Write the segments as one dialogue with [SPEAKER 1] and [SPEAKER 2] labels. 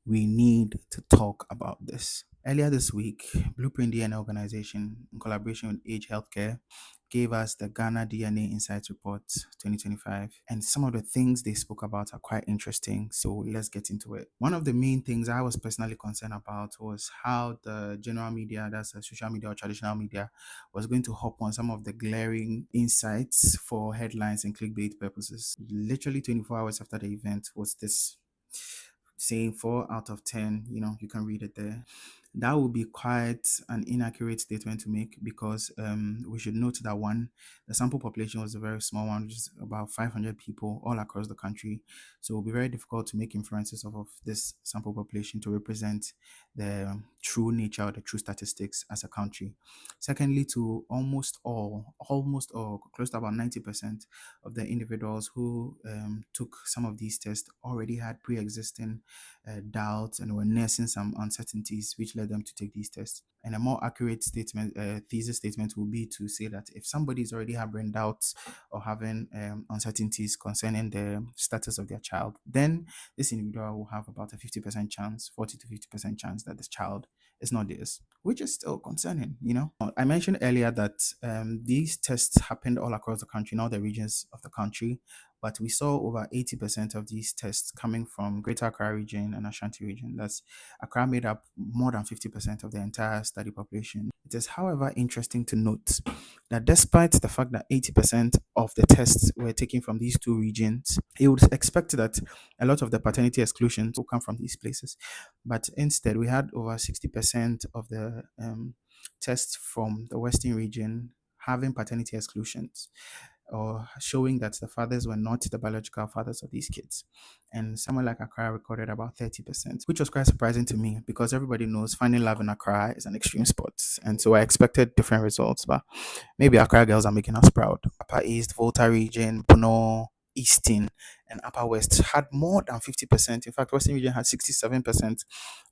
[SPEAKER 1] We need to talk about this. Earlier this week, Blueprint DNA organization, in collaboration with Age Healthcare, gave us the Ghana DNA Insights Report 2025. And some of the things they spoke about are quite interesting. So let's get into it. One of the main things I was personally concerned about was how the general media, that's the social media or traditional media, was going to hop on some of the glaring insights for headlines and clickbait purposes. Literally 24 hours after the event was this saying 4 out of 10, you can read it there. That would be quite an inaccurate statement to make because we should note that one, the sample population was a very small one, which is about 500 people all across the country. So it will be very difficult to make inferences of this sample population to represent the true nature or the true statistics as a country. Secondly, to almost all, close to about 90% of the individuals who took some of these tests already had pre-existing doubts and were nursing some uncertainties, which led them to take these tests. And a more accurate statement, thesis statement, will be to say that if somebody is already having doubts or having uncertainties concerning the status of their child, then this individual will have about a 50% chance, 40 to 50% chance that this child is not theirs, which is still concerning. I mentioned earlier that these tests happened all across the country, in all the regions of the country, but we saw over 80% of these tests coming from Greater Accra region and Ashanti region. That's Accra made up more than 50% of the entire study population. It is, however, interesting to note that despite the fact that 80% of the tests were taken from these two regions, you would expect that a lot of the paternity exclusions will come from these places. But instead, we had over 60% of the tests from the Western region having paternity exclusions or showing that the fathers were not the biological fathers of these kids. And somewhere like Accra recorded about 30%, which was quite surprising to me because everybody knows finding love in Accra is an extreme sport. And so I expected different results, but maybe Accra girls are making us proud. Upper East, Volta region, Puno, Eastern, and Upper West had more than 50%. In fact, Western region had 67%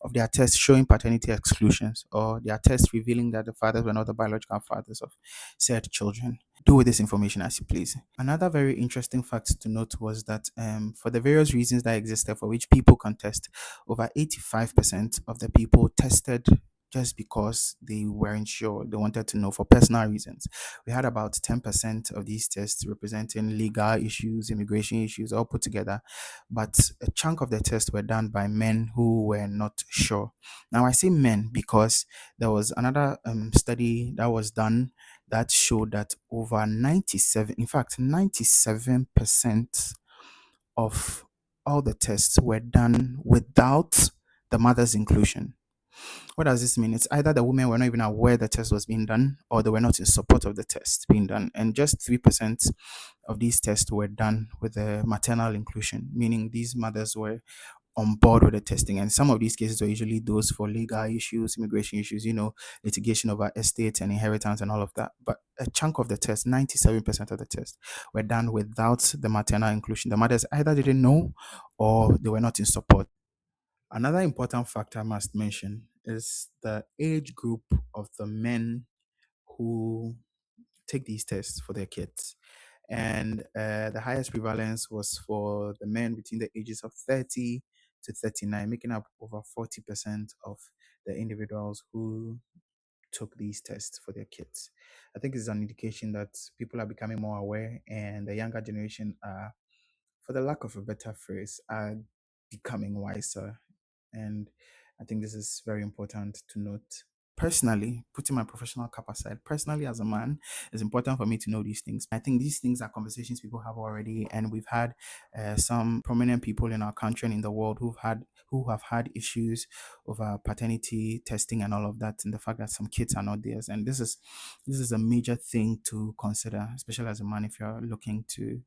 [SPEAKER 1] of their tests showing paternity exclusions or their tests revealing that the fathers were not the biological fathers of said children. Do with this information as you please. Another very interesting fact to note was that for the various reasons that existed for which people contest, over 85% of the people tested just because they weren't sure. They wanted to know for personal reasons. We had about 10% of these tests representing legal issues, immigration issues, all put together. But a chunk of the tests were done by men who were not sure. Now, I say men because there was another study that was done that showed that over 97, in fact, 97% of all the tests were done without the mother's inclusion. What does this mean? It's either the women were not even aware the test was being done or they were not in support of the test being done. And just 3% of these tests were done with the maternal inclusion, meaning these mothers were on board with the testing. And some of these cases were usually those for legal issues, immigration issues, litigation over estate and inheritance and all of that. But a chunk of the test, 97% of the tests, were done without the maternal inclusion. The mothers either didn't know or they were not in support. Another important factor I must mention is the age group of the men who take these tests for their kids. And the highest prevalence was for the men between the ages of 30 to 39, making up over 40% of the individuals who took these tests for their kids. I think it's an indication that people are becoming more aware and the younger generation are, for the lack of a better phrase, are becoming wiser. And I think this is very important to note. Personally, putting my professional cap aside, personally as a man, it's important for me to know these things. I think these things are conversations people have already, and we've had some prominent people in our country and in the world who have had issues over paternity testing and all of that, and the fact that some kids are not theirs. And this is a major thing to consider, especially as a man if you're looking to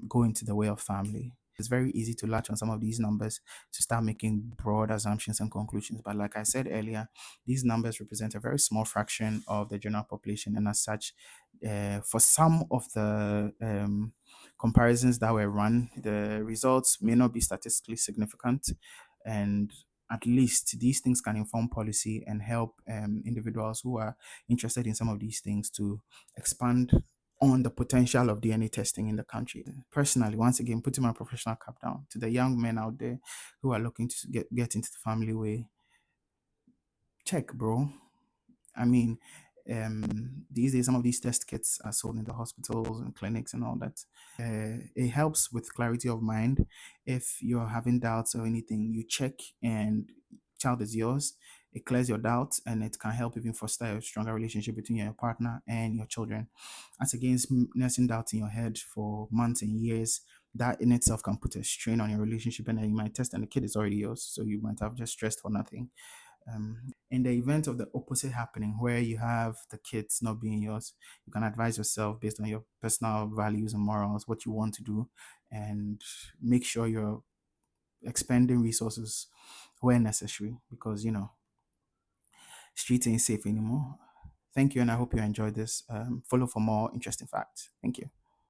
[SPEAKER 1] go into the way of family. It's very easy to latch on some of these numbers to start making broad assumptions and conclusions. But like I said earlier, these numbers represent a very small fraction of the general population. And as such, for some of the comparisons that were run, the results may not be statistically significant. And at least these things can inform policy and help individuals who are interested in some of these things to expand on the potential of DNA testing in the country. Personally, once again, putting my professional cap down to the young men out there who are looking to get into the family way, check, bro. I mean, these days, some of these test kits are sold in the hospitals and clinics and all that. It helps with clarity of mind. If you're having doubts or anything, you check and child is yours. It clears your doubts and it can help even foster a stronger relationship between your partner and your children. As against nursing doubts in your head for months and years, that in itself can put a strain on your relationship, and then you might test and the kid is already yours. So you might have just stressed for nothing. In the event of the opposite happening, where you have the kids not being yours, you can advise yourself based on your personal values and morals, what you want to do, and make sure you're expending resources where necessary because, streets ain't safe anymore. Thank you, and I hope you enjoyed this. Follow for more interesting facts. Thank you.